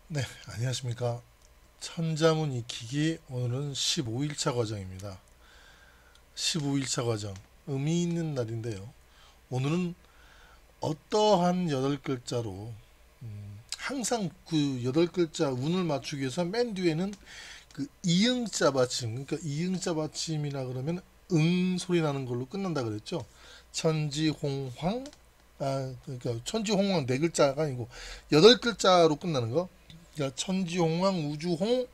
네, 안녕하십니까. 천자문 익히기 오늘은 15일차 과정입니다. 15일차 과정, 의미 있는 날인데요. 오늘은 어떠한 8글자로 항상 그 8글자 운을 맞추기 위해서 맨 뒤에는 그 이응자 받침, 그러니까 이응자 받침이라 그러면 응 소리 나는 걸로 끝난다 그랬죠. 천지홍황, 그러니까 천지홍황 네 글자가 아니고 8글자로 끝나는 거. 그러니까 천지홍황 우주홍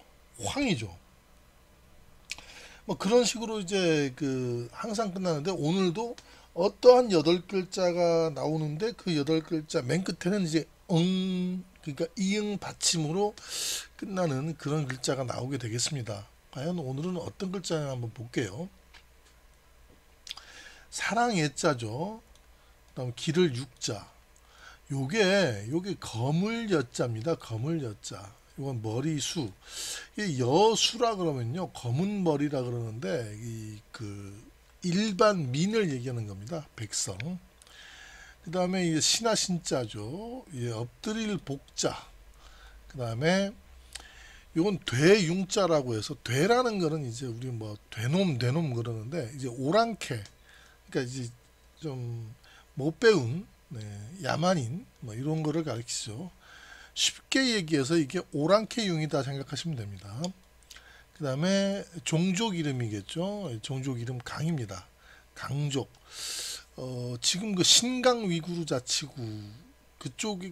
황이죠. 뭐 그런 식으로 이제 그 항상 끝나는데 오늘도 어떠한 8글자가 나오는데 그 8글자 맨 끝에는 이제 그러니까 이응 받침으로 끝나는 그런 글자가 나오게 되겠습니다. 과연 오늘은 어떤 글자나 한번 볼게요. 사랑 예자죠. 그다음 길을 육자. 요게 거물 여자입니다. 거물 여자. 이건 머리수. 이 여수라 그러면요. 검은 머리라 그러는데 이 그 일반 민을 얘기하는 겁니다. 백성. 그다음에 이 신하 신자죠. 예, 엎드릴 복자. 그다음에 이건 되융자라고 해서 되라는 거는 이제 우리 뭐 되놈 그러는데 이제 오랑캐. 그러니까 이제 좀 못 배운 네, 야만인 뭐 이런 거를 가리키죠. 쉽게 얘기해서 이게 오랑캐융이다 생각하시면 됩니다. 그 다음에 종족 이름이겠죠. 종족 이름 강입니다. 강족. 지금 그 신강 위구르 자치구 그쪽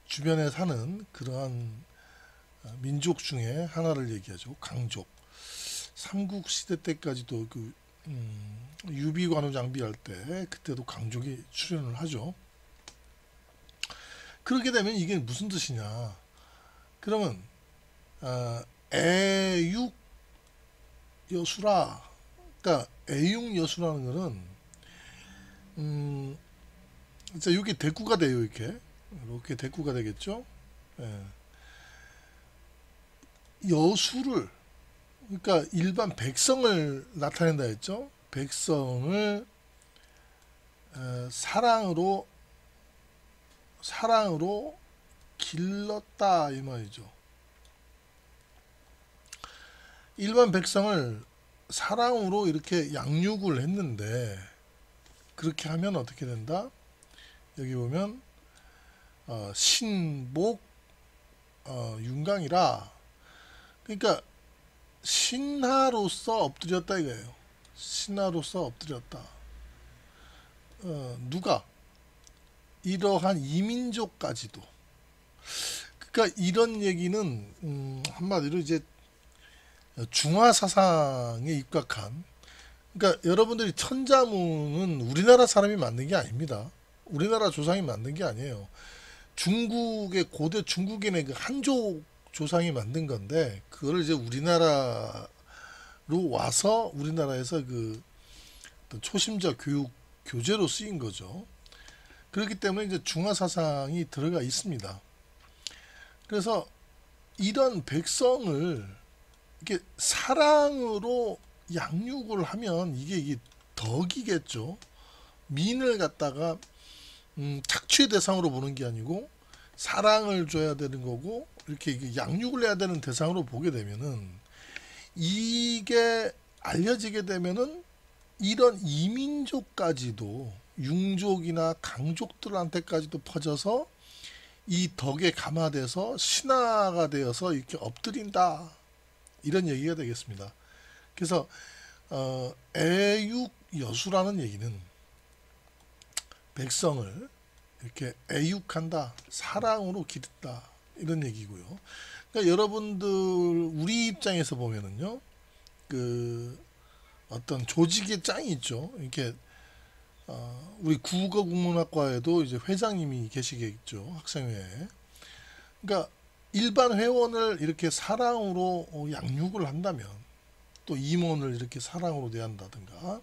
주변에 사는 그러한 민족 중에 하나를 얘기하죠. 강족. 삼국시대 때까지도 그 유비관우 장비할 때 그때도 강족이 출연을 하죠. 그렇게 되면 이게 무슨 뜻이냐? 그러면 애육 여수라. 그러니까 애육 여수라는 거는 음, 자 이게 대꾸가 돼요. 이렇게 대꾸가 되겠죠. 예. 여수를 그러니까 일반 백성을 나타낸다 했죠. 백성을 사랑으로 길렀다 이 말이죠. 일반 백성을 사랑으로 이렇게 양육을 했는데 그렇게 하면 어떻게 된다? 여기 보면 신복 윤강이라 그러니까 신하로서 엎드렸다 이거예요. 신하로서 엎드렸다. 누가 이러한 이민족까지도 그러니까 이런 얘기는 한마디로 이제 중화 사상에 입각한 그러니까 여러분들이 천자문은 우리나라 사람이 만든 게 아닙니다. 우리나라 조상이 만든 게 아니에요. 중국의 고대 중국인의 그 한족 조상이 만든 건데 그거를 이제 우리나라로 와서 우리나라에서 그 어떤 초심자 교육 교재로 쓰인 거죠. 그렇기 때문에 이제 중화 사상이 들어가 있습니다. 그래서 이런 백성을 이렇게 사랑으로 양육을 하면 이게 덕이겠죠. 민을 갖다가 착취의 대상으로 보는 게 아니고 사랑을 줘야 되는 거고 이렇게 양육을 해야 되는 대상으로 보게 되면은 이게 알려지게 되면은 이런 이민족까지도 융족이나 강족들한테까지도 퍼져서 이 덕에 감화돼서 신하가 되어서 이렇게 엎드린다 이런 얘기가 되겠습니다. 그래서 애육 여수라는 얘기는 백성을 이렇게 애육한다, 사랑으로 기른다 이런 얘기고요. 그러니까 여러분들 우리 입장에서 보면은요, 그 어떤 조직의 짱이 있죠. 이렇게 우리 국어국문학과에도 이제 회장님이 계시겠죠, 학생회에. 그러니까 일반 회원을 이렇게 사랑으로 양육을 한다면 또 임원을 이렇게 사랑으로 대한다든가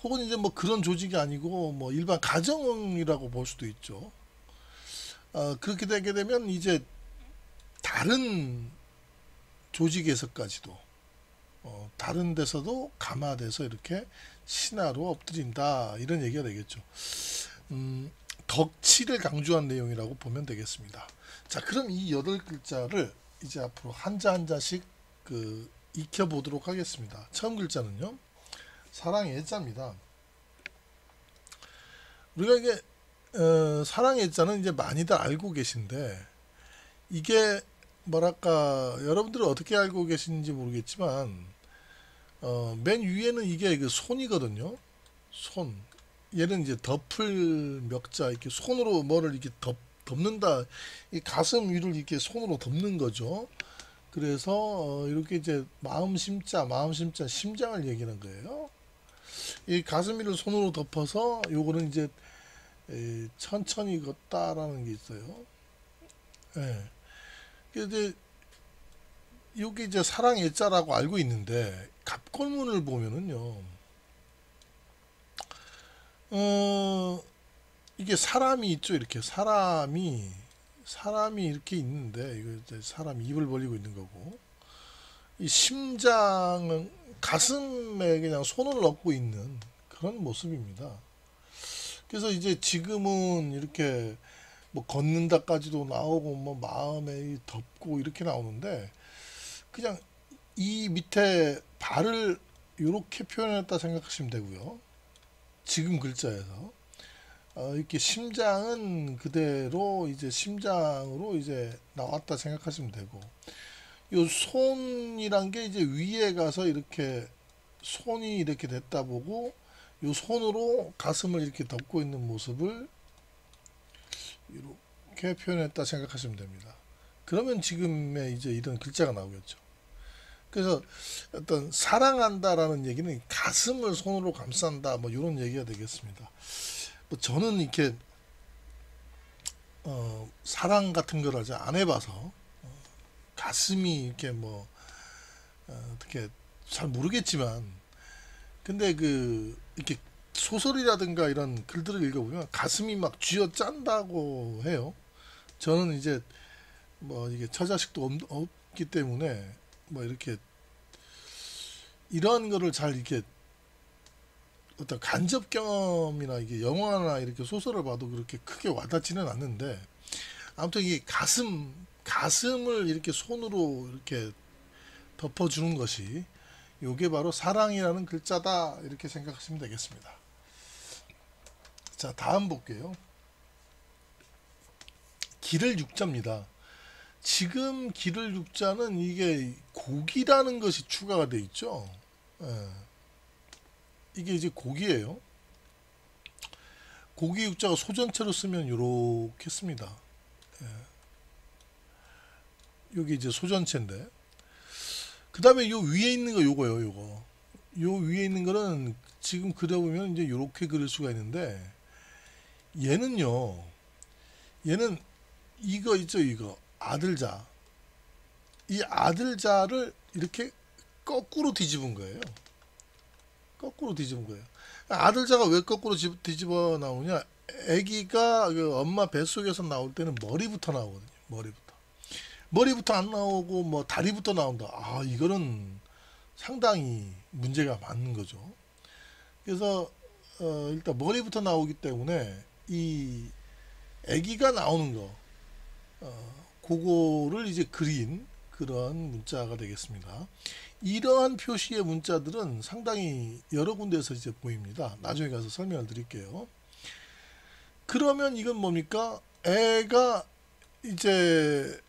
혹은 이제 뭐 그런 조직이 아니고 뭐 일반 가정이라고 볼 수도 있죠. 그렇게 되게 되면 이제 다른 조직에서까지도 다른 데서도 감화돼서 이렇게 신하로 엎드린다 이런 얘기가 되겠죠. 음, 덕치를 강조한 내용이라고 보면 되겠습니다. 자, 그럼 이 8글자를 이제 앞으로 한자 한자씩 익혀보도록 하겠습니다. 처음 글자는요, 사랑의 애자입니다. 우리가 이게 사랑의 애자는 이제 많이들 알고 계신데, 이게 뭐랄까, 여러분들은 어떻게 알고 계시는지 모르겠지만, 맨 위에는 이게 그 손이거든요. 손. 얘는 이제 덮을 명자, 이렇게 손으로 뭐를 이렇게 덮는다. 이 가슴 위를 이렇게 손으로 덮는 거죠. 그래서 이렇게 이제 마음 심자, 심장을 얘기하는 거예요. 이 가슴 위를 손으로 덮어서 요거는 이제 천천히 걷다라는 게 있어요. 예. 이제 요게 이제 사랑의 자라고 알고 있는데, 갑골문을 보면은요, 이게 사람이 있죠. 이렇게 사람이 이렇게 있는데, 이거 이제 사람 입을 벌리고 있는 거고, 이 심장은 가슴에 그냥 손을 얹고 있는 그런 모습입니다. 그래서 이제 지금은 이렇게 뭐 걷는다까지도 나오고 뭐 마음에 덮고 이렇게 나오는데, 그냥 이 밑에 발을 이렇게 표현했다 생각하시면 되고요. 지금 글자에서 이렇게 심장은 그대로 이제 심장으로 이제 나왔다 생각하시면 되고, 요 손이란 게 이제 위에 가서 이렇게 손이 이렇게 됐다 보고, 요 손으로 가슴을 이렇게 덮고 있는 모습을 이렇게 표현했다 생각하시면 됩니다. 그러면 지금의 이제 이런 글자가 나오겠죠. 그래서 어떤 사랑한다라는 얘기는 가슴을 손으로 감싼다, 뭐 이런 얘기가 되겠습니다. 뭐 저는 이렇게 사랑 같은 걸 아직 안 해봐서 가슴이 이렇게 뭐 어떻게 잘 모르겠지만, 근데 이렇게 소설이라든가 이런 글들을 읽어보면 가슴이 막 쥐어짠다고 해요. 저는 이제 뭐 이게 처자식도 없기 때문에 뭐 이렇게 이런 거를 잘 이렇게 어떤 간접 경험이나 이게 영화나 이렇게 소설을 봐도 그렇게 크게 와닿지는 않는데, 아무튼 이 가슴을 이렇게 손으로 이렇게 덮어주는 것이 요게 바로 사랑이라는 글자다, 이렇게 생각하시면 되겠습니다. 자, 다음 볼게요. 기를 육자입니다. 지금 기를 육자는 이게 고기라는 것이 추가가 되어 있죠. 예. 이게 이제 고기예요. 고기 육자가 소전체로 쓰면 요렇게 씁니다. 예. 여기 이제 소전체인데, 그 다음에 요 위에 있는 거 요거요. 요 위에 있는 거는 지금 그려보면 이제 요렇게 그릴 수가 있는데, 얘는요, 얘는 이거 있죠. 이거 아들자, 이 아들자를 이렇게 거꾸로 뒤집은 거예요. 거꾸로 뒤집은 거예요. 아들자가 왜 거꾸로 뒤집어 나오냐? 아기가 그 엄마 뱃속에서 나올 때는 머리부터 나오거든요. 머리부터 안 나오고 뭐 다리부터 나온다. 아, 이거는 상당히 문제가 많은 거죠. 그래서 일단 머리부터 나오기 때문에 이 아기가 나오는 거, 그거를 이제 그린 그런 문자가 되겠습니다. 이러한 표시의 문자들은 상당히 여러 군데에서 이제 보입니다. 나중에 가서 설명을 드릴게요. 그러면 이건 뭡니까? 애가 이제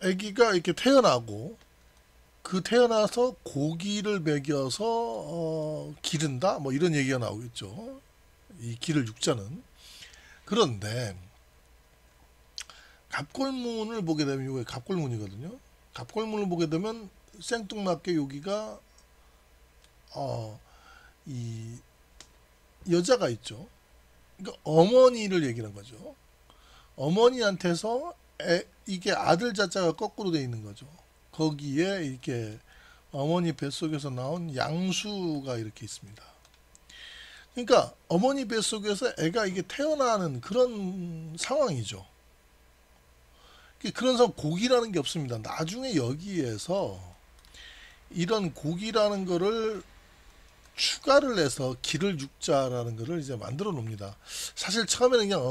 아기가 이렇게 태어나고, 그 태어나서 고기를 먹여서 기른다, 뭐 이런 얘기가 나오겠죠. 이 기를 육자는. 그런데 갑골문을 보게 되면, 이게 갑골문이거든요. 갑골문을 보게 되면 생뚱맞게 여기가 이 여자가 있죠. 그러니까 어머니를 얘기하는 거죠. 어머니한테서 이게 아들 자자가 거꾸로 되어 있는 거죠. 거기에 이렇게 어머니 뱃속에서 나온 양수가 이렇게 있습니다. 그러니까 어머니 뱃속에서 애가 이게 태어나는 그런 상황이죠. 그런 상황, 고기라는 게 없습니다. 나중에 여기에서 이런 고기라는 거를 추가를 해서 기를 육자라는 것을 이제 만들어 놉니다. 사실 처음에는 그냥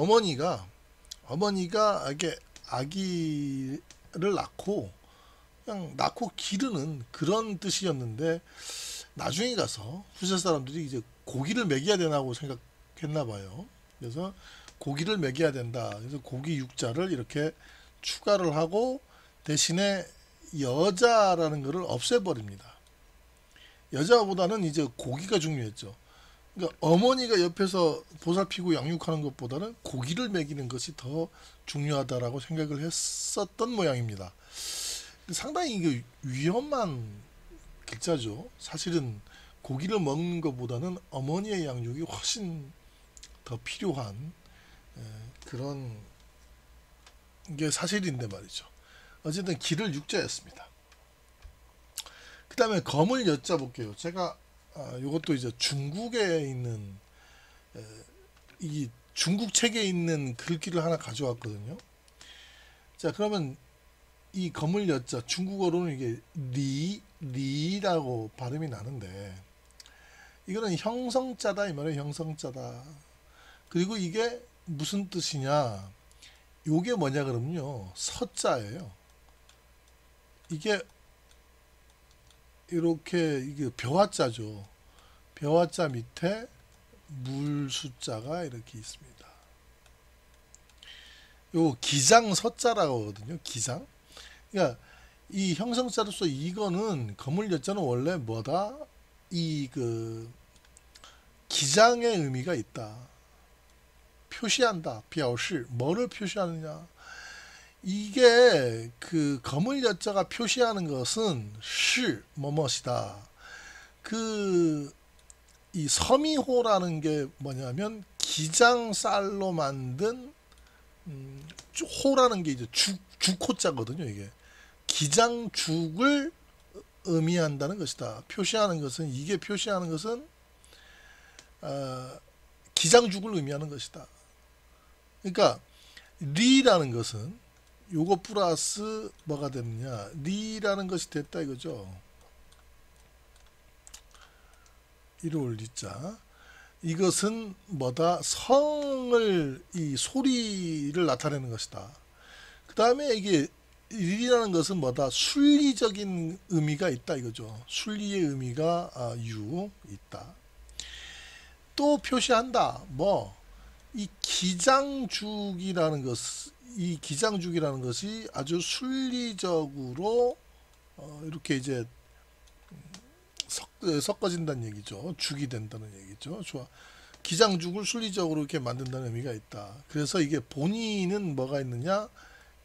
어머니가 이게 아기를 낳고 그냥 낳고 기르는 그런 뜻이었는데, 나중에 가서 후세 사람들이 이제 고기를 먹여야 되나고 생각했나 봐요. 그래서 고기를 먹여야 된다. 그래서 고기 육자를 이렇게 추가를 하고 대신에 여자라는 것을 없애버립니다. 여자보다는 이제 고기가 중요했죠. 그러니까 어머니가 옆에서 보살피고 양육하는 것보다는 고기를 먹이는 것이 더 중요하다라고 생각을 했었던 모양입니다. 상당히 이게 위험한 글자죠. 사실은 고기를 먹는 것보다는 어머니의 양육이 훨씬 더 필요한 그런 게 사실인데 말이죠. 어쨌든 기를 육자였습니다. 그 다음에 검을 여자 볼게요. 제가 이것도 이제 중국에 있는 이 중국 책에 있는 글귀를 하나 가져왔거든요. 자, 그러면 이 검을 여자 중국어로는 이게 리라고 발음이 나는데, 이거는 형성자다 이 말이에요. 형성자다. 그리고 이게 무슨 뜻이냐? 요게 뭐냐 그러면요, 서자예요. 이게 이렇게 이게 벼화자죠. 벼화자 밑에 물숫자가 이렇게 있습니다. 요 기장 서자라고 하거든요. 기장. 그러니까 이 형성자로서 이거는 검을 여자는 원래 뭐다? 이 그 기장의 의미가 있다. 표시한다. 表示 뭐를 표시하느냐? 이게 그 검을 여자가 표시하는 것은 시 뭐뭇이다. 그 이 서미호라는 게 뭐냐면 기장쌀로 만든 호라는 게 이제 죽호자거든요. 이게 기장죽을 의미한다는 것이다. 표시하는 것은, 이게 표시하는 것은 기장죽을 의미하는 것이다. 그러니까 리라는 것은 요거 플러스 뭐가 됐느냐, 리라는 것이 됐다 이거죠. 1월 리자. 이것은 뭐다? 성을, 이 소리를 나타내는 것이다. 그 다음에 이게 리라는 것은 뭐다? 순리적인 의미가 있다 이거죠. 순리의 의미가 있다. 또 표시한다. 뭐 이 기장죽이라는 것이 아주 순리적으로 이렇게 이제 섞어진다는 얘기죠. 죽이 된다는 얘기죠. 좋아. 기장죽을 순리적으로 이렇게 만든다는 의미가 있다. 그래서 이게 본인은 뭐가 있느냐?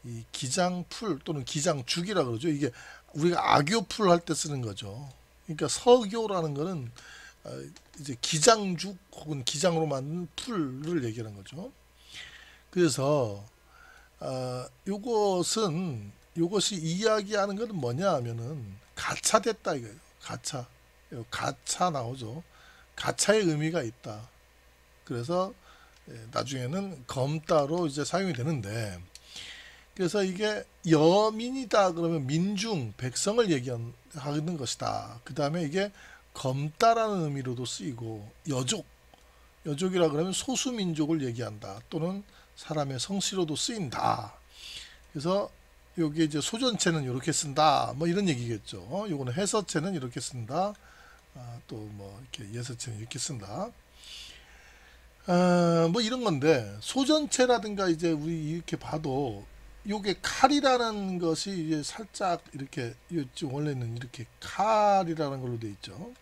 이 기장풀 또는 기장죽이라 그러죠. 이게 우리가 악교풀 할 때 쓰는 거죠. 그러니까 서교라는 거는 이제 기장죽 혹은 기장으로 만든 풀을 얘기하는 거죠. 그래서 요것이 이야기하는 것은 뭐냐 하면은 가차됐다 이거예요. 가차 나오죠. 가차의 의미가 있다. 그래서 나중에는 검따로 이제 사용이 되는데, 그래서 이게 여민이다 그러면 민중 백성을 얘기하는 것이다. 그 다음에 이게 검따라는 의미로도 쓰이고, 여족이라 그러면 소수민족을 얘기한다. 또는 사람의 성씨로도 쓰인다. 그래서 여기 이제 소전체는 이렇게 쓴다. 뭐 이런 얘기겠죠. 요거는 해서체는 이렇게 쓴다. 또 뭐 이렇게 예서체는 이렇게 쓴다. 뭐 이런 건데, 소전체라든가 이제 우리 이렇게 봐도 요게 칼이라는 것이 이제 살짝 이렇게, 원래는 이렇게 칼이라는 걸로 되어 있죠.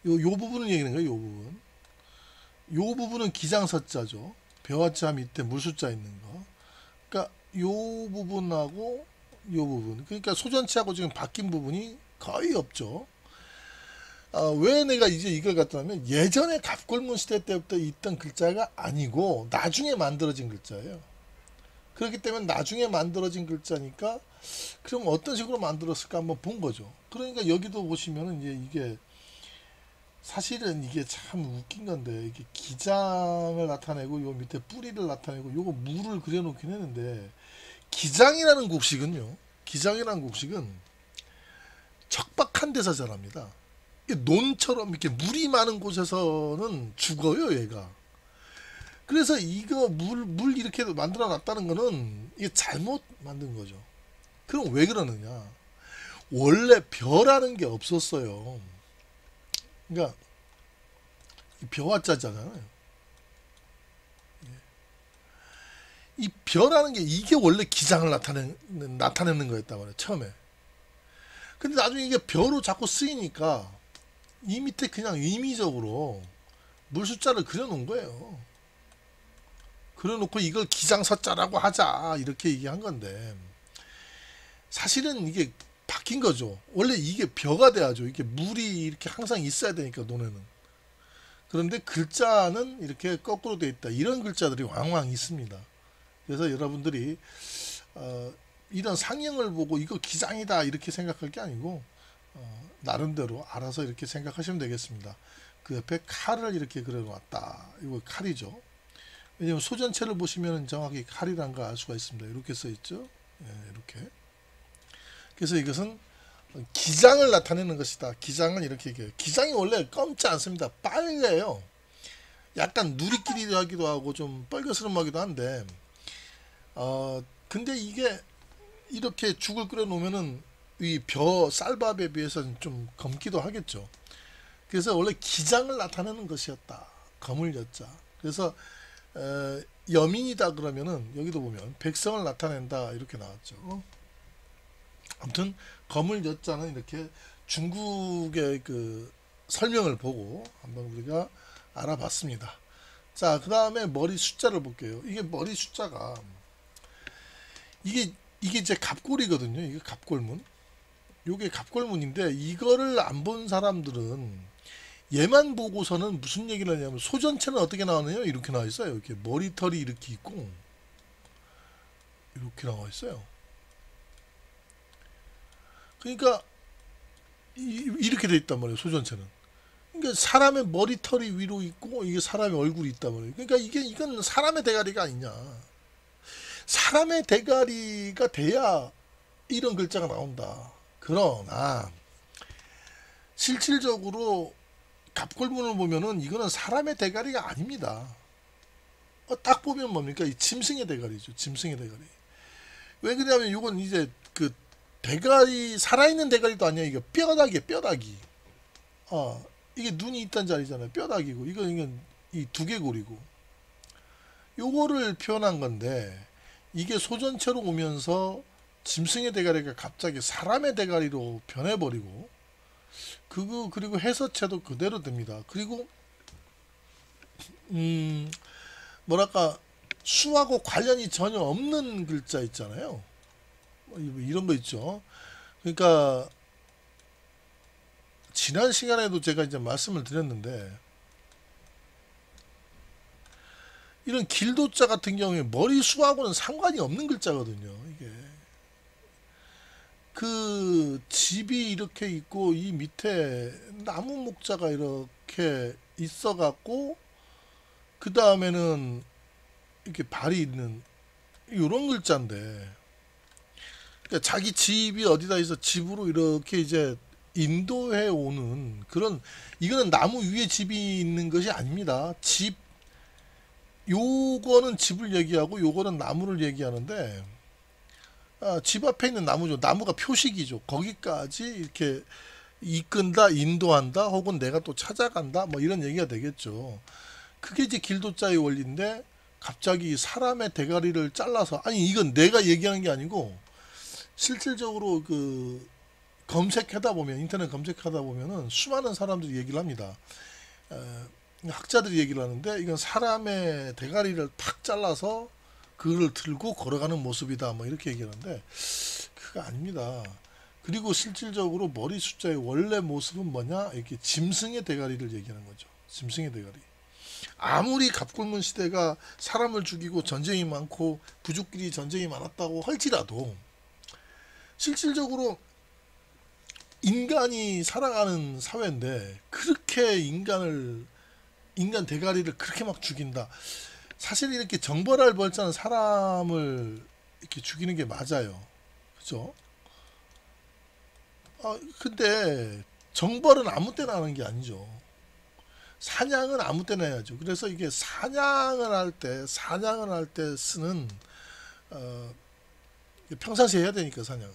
요 부분을 얘기하는 거예요. 요 부분. 요 부분은 기장서자죠. 벼화자 밑에 물숫자 있는 거. 그러니까 요 부분하고 요 부분. 그러니까 소전체하고 지금 바뀐 부분이 거의 없죠. 왜 내가 이제 이걸 갖다 하면, 예전에 갑골문 시대 때부터 있던 글자가 아니고 나중에 만들어진 글자예요. 그렇기 때문에 나중에 만들어진 글자니까, 그럼 어떤 식으로 만들었을까 한번 본 거죠. 그러니까 여기도 보시면은 이제 이게 사실은 이게 참 웃긴 건데, 이게 기장을 나타내고 요 밑에 뿌리를 나타내고 요거 물을 그려놓긴 했는데, 기장이라는 곡식은 척박한 데서 자랍니다. 논처럼 이렇게 물이 많은 곳에서는 죽어요, 얘가. 그래서 이거 물 이렇게 만들어 놨다는 거는 이게 잘못 만든 거죠. 그럼 왜 그러느냐? 원래 벼라는 게 없었어요. 그러니까 벼와자잖아요. 이 벼라는 게 이게 원래 기장을 나타내는 거였단 말이에요, 처음에. 근데 나중에 이게 벼로 자꾸 쓰이니까 이 밑에 그냥 임의적으로 물 숫자를 그려놓은 거예요. 그려놓고 이걸 기장서자라고 하자 이렇게 얘기한 건데 사실은 이게 바뀐 거죠. 원래 이게 벼가 돼야죠. 이게 물이 이렇게 항상 있어야 되니까 논에는. 그런데 글자는 이렇게 거꾸로 돼 있다. 이런 글자들이 왕왕 있습니다. 그래서 여러분들이 이런 상형을 보고 이거 기장이다 이렇게 생각할 게 아니고 나름대로 알아서 이렇게 생각하시면 되겠습니다. 그 옆에 칼을 이렇게 그려놨다. 이거 칼이죠. 왜냐면 소전체를 보시면 정확히 칼이란 걸 알 수가 있습니다. 이렇게 써 있죠. 이렇게. 그래서 이것은 기장을 나타내는 것이다. 기장은 이렇게 얘기해요. 기장이 원래 검지 않습니다. 빨개요. 약간 누리끼리하기도 하고 좀 뻘겋스름하기도 한데 근데 이게 이렇게 죽을 끓여 놓으면은 이 벼 쌀밥에 비해서는 좀 검기도 하겠죠. 그래서 원래 기장을 나타내는 것이었다. 검을 였자. 그래서 여민이다 그러면은 여기도 보면 백성을 나타낸다 이렇게 나왔죠. 아무튼 검을 엿자는 이렇게 중국의 그 설명을 보고 한번 우리가 알아봤습니다. 자, 그 다음에 머리 숫자를 볼게요. 이게 머리 숫자가 이게 이제 갑골이거든요. 이게 갑골문. 요게 갑골문인데 이거를 안 본 사람들은 얘만 보고서는 무슨 얘기를 하냐면 소전체는 어떻게 나오느냐 이렇게 나와 있어요. 이렇게 머리털이 이렇게 있고 이렇게 나와 있어요. 그러니까 이렇게 돼 있단 말이에요. 소전체는. 그러니까 사람의 머리털이 위로 있고 이게 사람의 얼굴이 있단 말이에요. 그러니까 이건 사람의 대가리가 아니냐. 사람의 대가리가 돼야 이런 글자가 나온다. 그러나 실질적으로 갑골문을 보면은 이거는 사람의 대가리가 아닙니다. 딱 보면 뭡니까? 이 짐승의 대가리죠. 짐승의 대가리. 왜 그러냐면 이건 이제 그 대가리 살아있는 대가리도 아니야. 이거 뼈다귀야, 뼈다귀. 이게 눈이 있단 자리잖아요. 뼈다귀고 이건 이 두개골이고 요거를 표현한 건데 이게 소전체로 오면서 짐승의 대가리가 갑자기 사람의 대가리로 변해버리고 그리고 해서체도 그대로 됩니다. 그리고 뭐랄까 수하고 관련이 전혀 없는 글자 있잖아요. 이런 거 있죠. 그러니까 지난 시간에도 제가 이제 말씀을 드렸는데 이런 길도자 같은 경우에 머리수하고는 상관이 없는 글자거든요. 이게 그 집이 이렇게 있고 이 밑에 나무 목자가 이렇게 있어 갖고 그 다음에는 이렇게 발이 있는 이런 글자인데 그러니까 자기 집이 어디다 있어 집으로 이렇게 이제 인도해 오는 그런 이거는 나무 위에 집이 있는 것이 아닙니다. 집 요거는 집을 얘기하고 요거는 나무를 얘기하는데 집 앞에 있는 나무죠. 나무가 표식이죠. 거기까지 이렇게 이끈다, 인도한다, 혹은 내가 또 찾아간다, 뭐 이런 얘기가 되겠죠. 그게 이제 길도자의 원리인데 갑자기 사람의 대가리를 잘라서 아니 이건 내가 얘기하는 게 아니고 실질적으로 그 검색하다 보면 인터넷 검색하다 보면은 수많은 사람들이 얘기를 합니다. 학자들이 얘기를 하는데 이건 사람의 대가리를 탁 잘라서 그를 들고 걸어가는 모습이다 뭐 이렇게 얘기하는데 그거 아닙니다. 그리고 실질적으로 머리 숫자의 원래 모습은 뭐냐 이렇게 짐승의 대가리를 얘기하는 거죠. 짐승의 대가리. 아무리 갑골문 시대가 사람을 죽이고 전쟁이 많고 부족끼리 전쟁이 많았다고 할지라도 실질적으로 인간이 살아가는 사회인데 그렇게 인간 대가리를 그렇게 막 죽인다. 사실 이렇게 정벌할 벌자는 사람을 이렇게 죽이는 게 맞아요. 그죠? 근데 정벌은 아무 때나 하는 게 아니죠. 사냥은 아무 때나 해야죠. 그래서 이게 사냥을 할 때 쓰는 어, 평상시에 해야 되니까 사냥은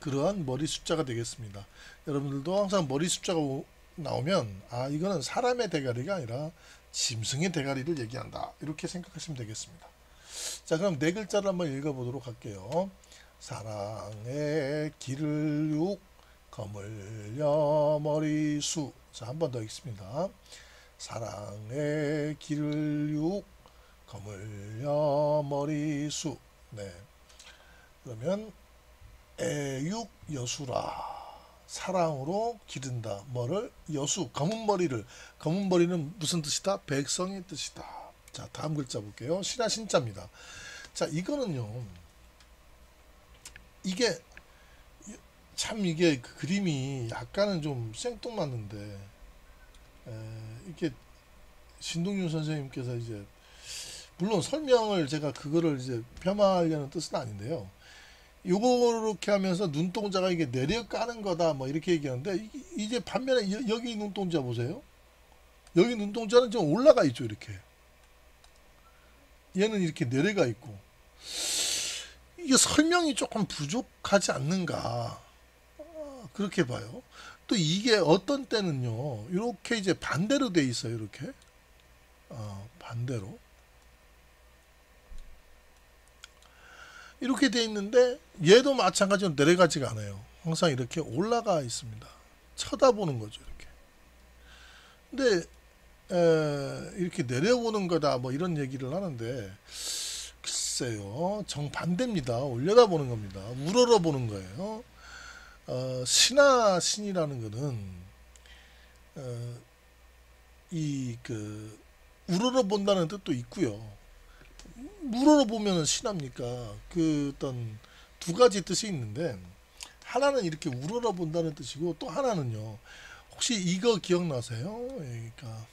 그러한 머리 숫자가 되겠습니다. 여러분들도 항상 머리 숫자가 나오면 아 이거는 사람의 대가리가 아니라 짐승의 대가리를 얘기한다 이렇게 생각하시면 되겠습니다. 자 그럼 네 글자를 한번 읽어보도록 할게요. 사랑의 길을 육 거물려 머리수. 자 한 번 더 읽습니다. 사랑의 길을 육 거물려 머리수. 네. 그러면 애육 여수라. 사랑으로 기른다. 뭐를? 여수. 검은 머리는 무슨 뜻이다? 백성의 뜻이다. 자 다음 글자 볼게요. 신하 신자입니다. 자 이거는요. 이게 참 이게 그 그림이 약간은 좀 생뚱맞는데 이게 신동윤 선생님께서 이제 물론 설명을 제가 그거를 이제 폄하하려는 뜻은 아닌데요. 요렇게 하면서 눈동자가 이게 내려가는 거다 뭐 이렇게 얘기하는데 이제 반면에 여기 눈동자 보세요. 여기 눈동자는 좀 올라가 있죠 이렇게. 얘는 이렇게 내려가 있고 이게 설명이 조금 부족하지 않는가 그렇게 봐요. 또 이게 어떤 때는요 이렇게 이제 반대로 돼 있어요 이렇게 반대로 이렇게 돼 있는데 얘도 마찬가지로 내려가지가 않아요. 항상 이렇게 올라가 있습니다. 쳐다보는 거죠 이렇게. 근데 이렇게 내려보는 거다 뭐 이런 얘기를 하는데 글쎄요 정반대입니다. 올려다보는 겁니다. 우러러보는 거예요. 신이라는 거는 이 그 우러러 본다는 뜻도 있고요. 우러러 보면 신합니까? 그 어떤 두 가지 뜻이 있는데 하나는 이렇게 우러러 본다는 뜻이고 또 하나는요. 혹시 이거 기억나세요? 그러니까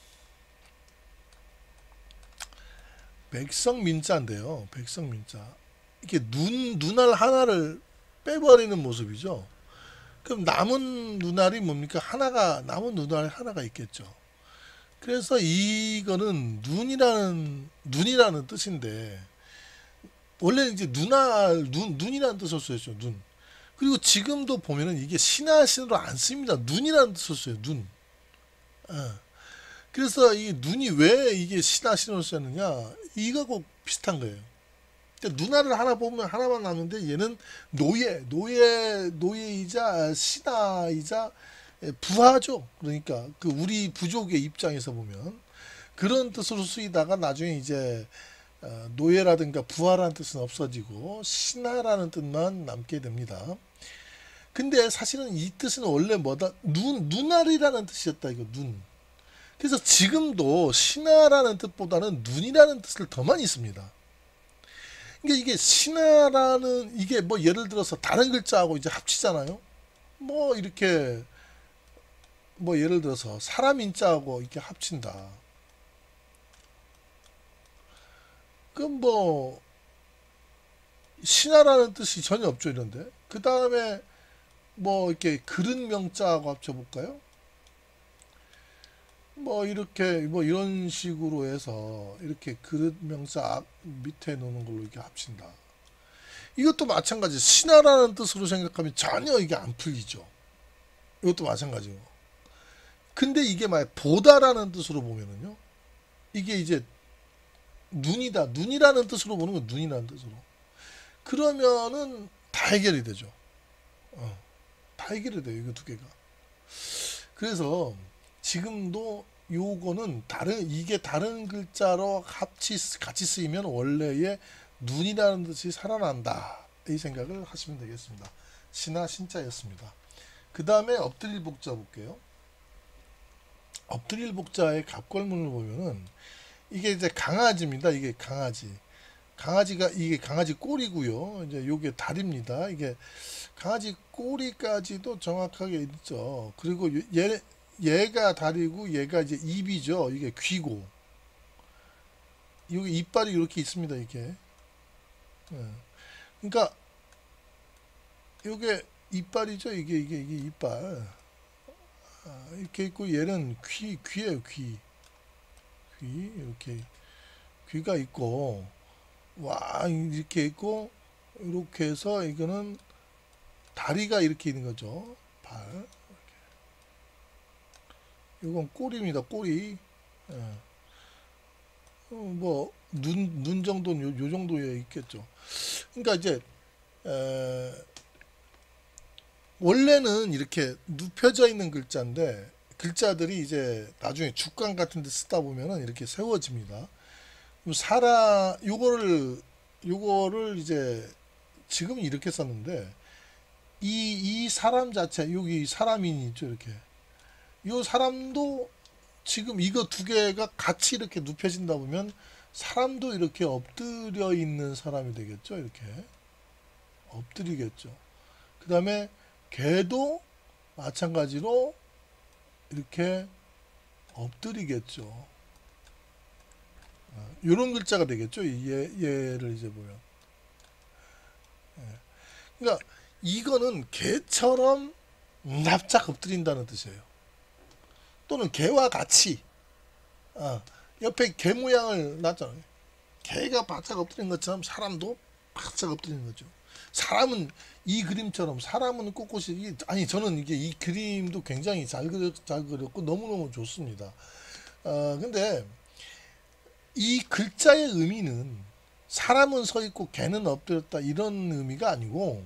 백성민자인데요. 백성민자 이렇게 눈알 하나를 빼버리는 모습이죠. 그럼 남은 눈알이 뭡니까? 남은 눈알 하나가 있겠죠. 그래서 이거는 눈이라는 뜻인데 원래 이제 눈이라는 뜻을 쓰였죠. 눈. 그리고 지금도 보면은 이게 신하신으로 안 씁니다. 눈이라는 뜻을 써요. 눈. 예. 그래서 이 눈이 왜 이게 신하신으로 쓰였느냐? 이거 꼭 비슷한 거예요. 그러니까 눈알을 하나 보면 하나만 남는데 얘는 노예이자 신하이자 부하죠. 그러니까 그 우리 부족의 입장에서 보면 그런 뜻으로 쓰이다가 나중에 이제 노예라든가 부하라는 뜻은 없어지고 신하라는 뜻만 남게 됩니다. 근데 사실은 이 뜻은 원래 뭐다? 눈알이라는 뜻이었다 이거 눈. 그래서 지금도 신하라는 뜻보다는 눈이라는 뜻을 더 많이 씁니다. 그러니까 이게 신하라는 이게 뭐 예를 들어서 다른 글자하고 이제 합치잖아요. 뭐 이렇게 뭐 예를 들어서 사람 인자하고 이렇게 합친다. 그럼 뭐 신하라는 뜻이 전혀 없죠 이런데. 그 다음에 뭐 이렇게 그릇 명자하고 합쳐볼까요? 뭐 이렇게 뭐 이런 식으로 해서 이렇게 그릇 명사 밑에 놓는 걸로 이렇게 합친다. 이것도 마찬가지. 신하라는 뜻으로 생각하면 전혀 이게 안 풀리죠. 이것도 마찬가지고. 근데 이게 만약 보다라는 뜻으로 보면은요. 이게 이제 눈이다. 눈이라는 뜻으로 보는 건 눈이라는 뜻으로. 그러면은 다 해결이 되죠. 다 해결이 돼요. 이거 두 개가. 그래서 지금도 요거는 이게 다른 글자로 같이 쓰이면 원래의 눈이라는 뜻이 살아난다. 이 생각을 하시면 되겠습니다. 신하 신자였습니다. 그 다음에 엎드릴 복자 볼게요. 엎드릴 복자의 갑걸문을 보면은 이게 이제 강아지입니다. 이게 강아지가 이게 강아지 꼬리고요. 이제 요게 다리입니다. 이게 강아지 꼬리까지도 정확하게 있죠. 그리고 얘가 다리고 얘가 이제 입이죠. 이게 귀고 여기 이빨이 이렇게 있습니다. 이게 그러니까 요게 이빨이죠. 이게 이빨 이렇게 있고 얘는 귀예요. 귀 이렇게 귀가 있고 와 이렇게 있고 이렇게 해서 이거는 다리가 이렇게 있는 거죠. 발. 이건 꼬리입니다. 꼬리. 예. 눈 정도는 요 정도에 있겠죠. 그러니까 이제 원래는 이렇게 눕혀져 있는 글자인데 글자들이 이제 나중에 주간 같은 데 쓰다 보면은 이렇게 세워집니다. 요거를 이제 지금 이렇게 썼는데 이 사람 자체 여기 사람인이 있죠. 이렇게 요 사람도 지금 이거 두 개가 같이 이렇게 눕혀진다 보면 사람도 이렇게 엎드려 있는 사람이 되겠죠. 이렇게 엎드리겠죠. 그 다음에 개도 마찬가지로 이렇게 엎드리겠죠. 이런 글자가 되겠죠. 얘를 이제 보면. 그러니까 이거는 개처럼 납작 엎드린다는 뜻이에요. 또는 개와 같이 옆에 개 모양을 놨잖아요. 개가 바짝 엎드린 것처럼 사람도 바짝 엎드리는 거죠. 사람은 이 그림처럼 사람은 꼿꼿이 아니 저는 이게 이 그림도 굉장히 잘 그렸고 너무너무 좋습니다. 근데 이 글자의 의미는 사람은 서 있고 개는 엎드렸다 이런 의미가 아니고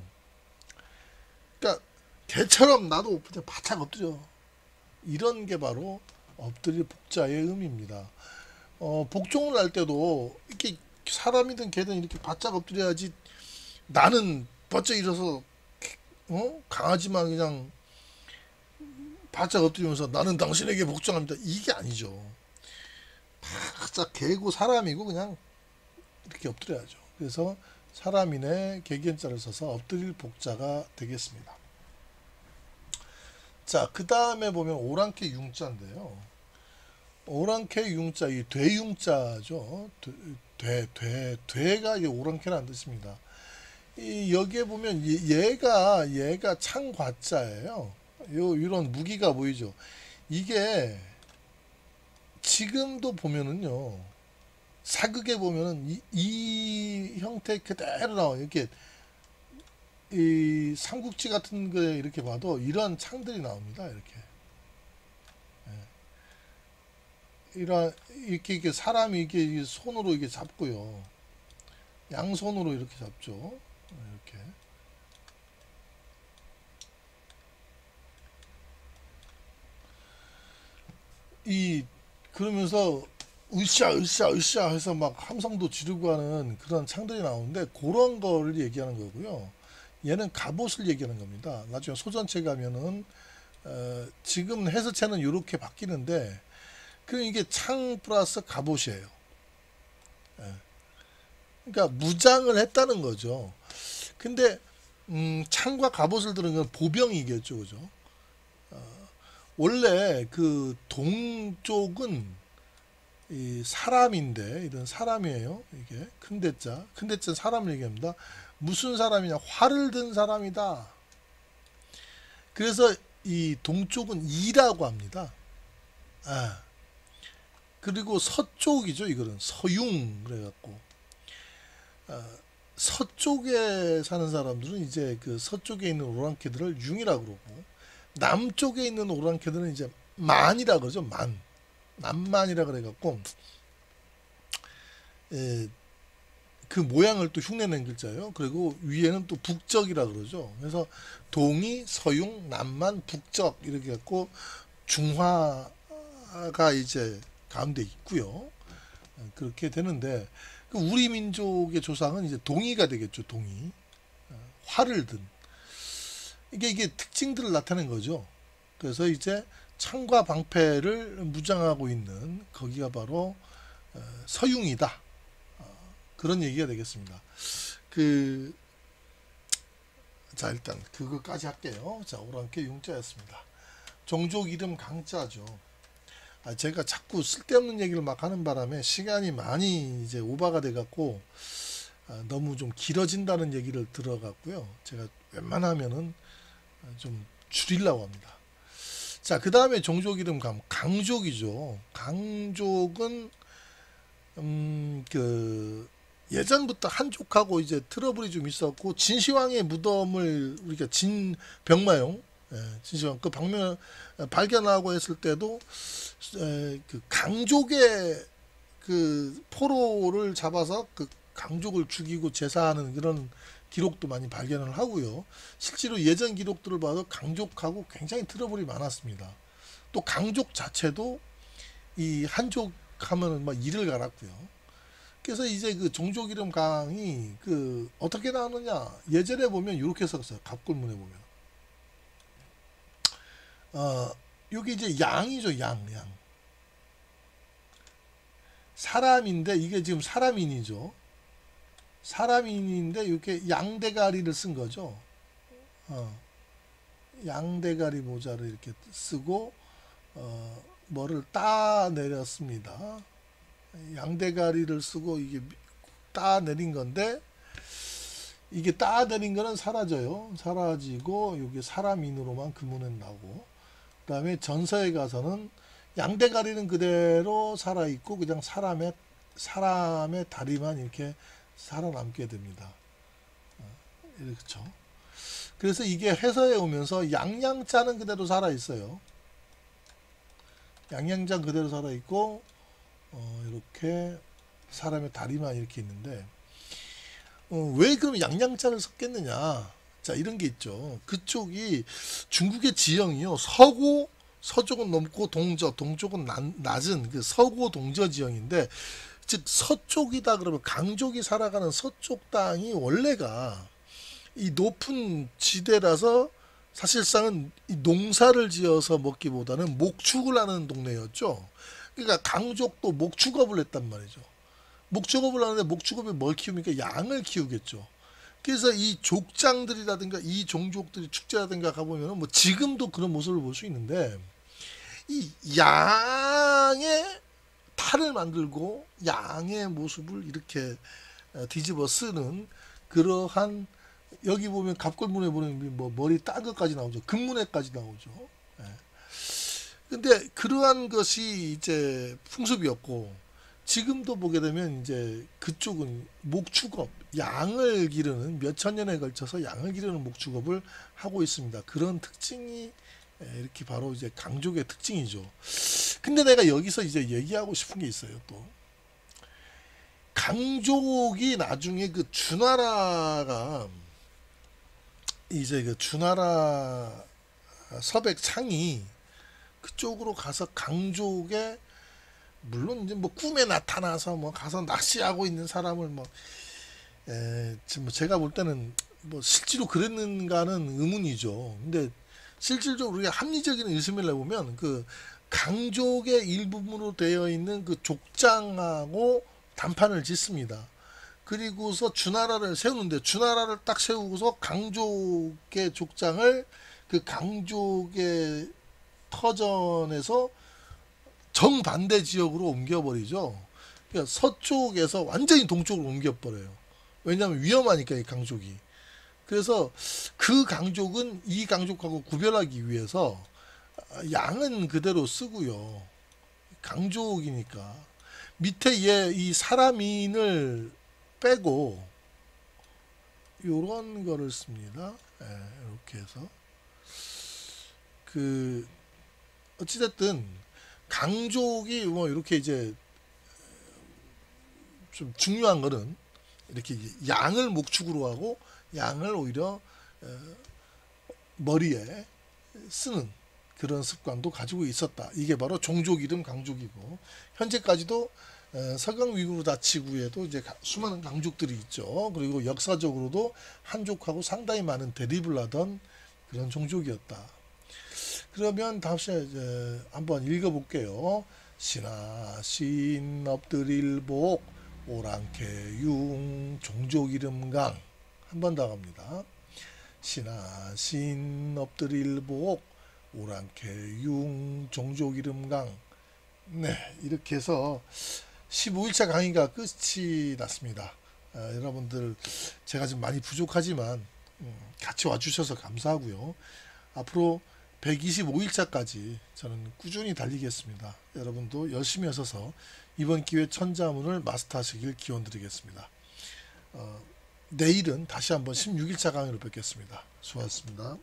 그러니까 개처럼 나도 그냥 바짝 엎드려 이런 게 바로 엎드릴 복자의 의미입니다. 복종을 할 때도 이렇게 사람이든 개든 이렇게 바짝 엎드려야지 나는 번쩍 일어서 강아지만 그냥 바짝 엎드리면서 나는 당신에게 복종합니다. 이게 아니죠. 바짝 개고 사람이고 그냥 이렇게 엎드려야죠. 그래서 사람인의 개견자를 써서 엎드릴 복자가 되겠습니다. 자, 그 다음에 보면 오랑캐 융자인데요. 오랑캐 융자, 이 되융자죠. 되가 이게 오랑캐라는 뜻입니다. 여기에 보면 얘가 창과자예요. 이런 무기가 보이죠. 이게 지금도 보면은요. 사극에 보면은 이 형태 그대로 나와요. 이렇게 이 삼국지 같은 거에 이렇게 봐도 이런 창들이 나옵니다. 이렇게. 이렇게 사람이 이렇게 손으로 이렇게 잡고요. 양손으로 이렇게 잡죠. 이렇게. 그러면서 으쌰 해서 막 함성도 지르고 하는 그런 창들이 나오는데 그런 거를 얘기하는 거고요. 얘는 갑옷을 얘기하는 겁니다. 나중에 소전체 가면은 지금 해서체는 이렇게 바뀌는데 그 이게 창 플러스 갑옷이에요. 그러니까 무장을 했다는 거죠. 근데 창과 갑옷을 들은 건 보병이겠죠, 그죠? 원래 그 동쪽은 이 사람인데 이런 사람이에요. 이게 큰 대자 사람을 얘기합니다. 무슨 사람이냐? 활을 든 사람이다. 그래서 이 동쪽은 이라고 합니다. 그리고 서쪽이죠. 이거는 서융 그래갖고 서쪽에 사는 사람들은 이제 그 서쪽에 있는 오랑캐들을 융이라고 그러고 남쪽에 있는 오랑캐들은 이제 만이라 그러죠. 남만이라 그래갖고 그 모양을 또 흉내낸 글자예요. 그리고 위에는 또 북적이라 그러죠. 그래서 동이, 서융, 남만, 북적 이렇게 갖고 중화가 이제 가운데 있고요. 그렇게 되는데 우리 민족의 조상은 이제 동이가 되겠죠. 동이 활을 든 이게 특징들을 나타낸 거죠. 그래서 이제 창과 방패를 무장하고 있는 거기가 바로 서융이다. 그런 얘기가 되겠습니다. 자 일단 그거까지 할게요. 자 오랑캐 융자였습니다. 종족 이름 강자죠. 제가 자꾸 쓸데없는 얘기를 막 하는 바람에 시간이 많이 이제 오버가 돼갖고 너무 좀 길어진다는 얘기를 들어갔고요. 제가 웬만하면은 좀 줄이려고 합니다. 자, 그 다음에 종족 이름 강족이죠. 강족은 그 예전부터 한족하고 이제 트러블이 좀 있었고 진시황의 무덤을 우리가 진병마용, 진시황 그 방면 발견하고 했을 때도 그 강족의 그 포로를 잡아서 그 강족을 죽이고 제사하는 그런 기록도 많이 발견을 하고요. 실제로 예전 기록들을 봐도 강족하고 굉장히 트러블이 많았습니다. 또 강족 자체도 이 한족 하면은 막 이를 갈았고요. 그래서 이제 그 종족 이름 강이 그 어떻게 나오느냐, 예전에 보면 이렇게 썼어요. 갑골문에 보면 여기 이제 양이죠. 양 사람인데 이게 지금 사람인이죠. 사람인인데 이렇게 양대가리를 쓴 거죠. 양대가리 모자를 이렇게 쓰고 뭐를 따 내렸습니다. 양대가리를 쓰고 이게 따 내린 건데, 이게 따 내린 거는 사라져요. 사라지고 여기 사람인으로만 금문에 나오고, 그 다음에 전서에 가서는 양대가리는 그대로 살아있고 그냥 사람의 다리만 이렇게 살아남게 됩니다. 그렇죠. 그래서 이게 해서에 오면서 양양자는 그대로 살아있어요. 양양자 그대로 살아있고 이렇게 사람의 다리만 이렇게 있는데 왜 그럼 양양자를 썼겠느냐. 자, 이런 게 있죠. 그쪽이 중국의 지형이요, 서고 서쪽은 높고 동쪽은 낮은 그 서고 동저 지형인데, 즉 서쪽이다 그러면 강족이 살아가는 서쪽 땅이 원래가 이 높은 지대라서 사실상은 이 농사를 지어서 먹기보다는 목축을 하는 동네였죠. 그러니까 강족도 목축업을 했단 말이죠. 목축업을 하는데 목축업이 뭘 키웁니까? 양을 키우겠죠. 그래서 이 족장들이라든가 이 종족들이 축제라든가 가보면 뭐 지금도 그런 모습을 볼 수 있는데, 이 양의 탈을 만들고 양의 모습을 이렇게 뒤집어 쓰는 그러한, 여기 보면 갑골문에 보면 뭐 머리 딴 것까지 나오죠. 금문에까지 나오죠. 근데 그러한 것이 이제 풍습이었고, 지금도 보게 되면 이제 그쪽은 목축업, 양을 기르는 몇천 년에 걸쳐서 양을 기르는 목축업을 하고 있습니다. 그런 특징이 이렇게 바로 이제 강족의 특징이죠. 근데 내가 여기서 이제 얘기하고 싶은 게 있어요. 또 강족이 나중에 그 주나라가 이제 그 주나라 서백창이 그쪽으로 가서 강족의, 물론 이제 뭐 꿈에 나타나서 뭐 가서 낚시하고 있는 사람을 지금 제가 볼 때는 뭐 실제로 그랬는가는 의문이죠. 근데 실질적으로 우리가 합리적인 의심을 해보면 그 강족의 일부분으로 되어 있는 그 족장하고 단판을 짓습니다. 그리고서 주나라를 세우는데, 주나라를 딱 세우고서 강족의 족장을 그 강족의 터전에서 정반대 지역으로 옮겨버리죠. 그러니까 서쪽에서 완전히 동쪽으로 옮겨버려요. 왜냐하면 위험하니까 이 강족이. 그래서 그 강족은 이 강족하고 구별하기 위해서 양은 그대로 쓰고요. 강족이니까 밑에 이 사람인을 빼고 요런 거를 씁니다. 이렇게 해서 그 어찌됐든 강족이 뭐 이렇게 이제 좀 중요한 거는 이렇게 양을 목축으로 하고 양을 오히려 머리에 쓰는 그런 습관도 가지고 있었다. 이게 바로 종족 이름 강족이고, 현재까지도 서강 위구 다치구에도 이제 수많은 강족들이 있죠. 그리고 역사적으로도 한족하고 상당히 많은 대립을 하던 그런 종족이었다. 그러면 다음 시간에 이제 한번 읽어볼게요. 신하 신 엎드릴복 오랑캐융 종족 이름강. 한 번 더 갑니다. 신하 신 엎드릴복 오랑캐융 종족 이름강. 네, 이렇게 해서 15일차 강의가 끝이 났습니다. 여러분들 제가 좀 많이 부족하지만 같이 와주셔서 감사하고요. 앞으로 125일차까지 저는 꾸준히 달리겠습니다. 여러분도 열심히 하셔서 이번 기회에 천자문을 마스터하시길 기원드리겠습니다. 내일은 다시 한번 16일차 강의로 뵙겠습니다. 수고하셨습니다.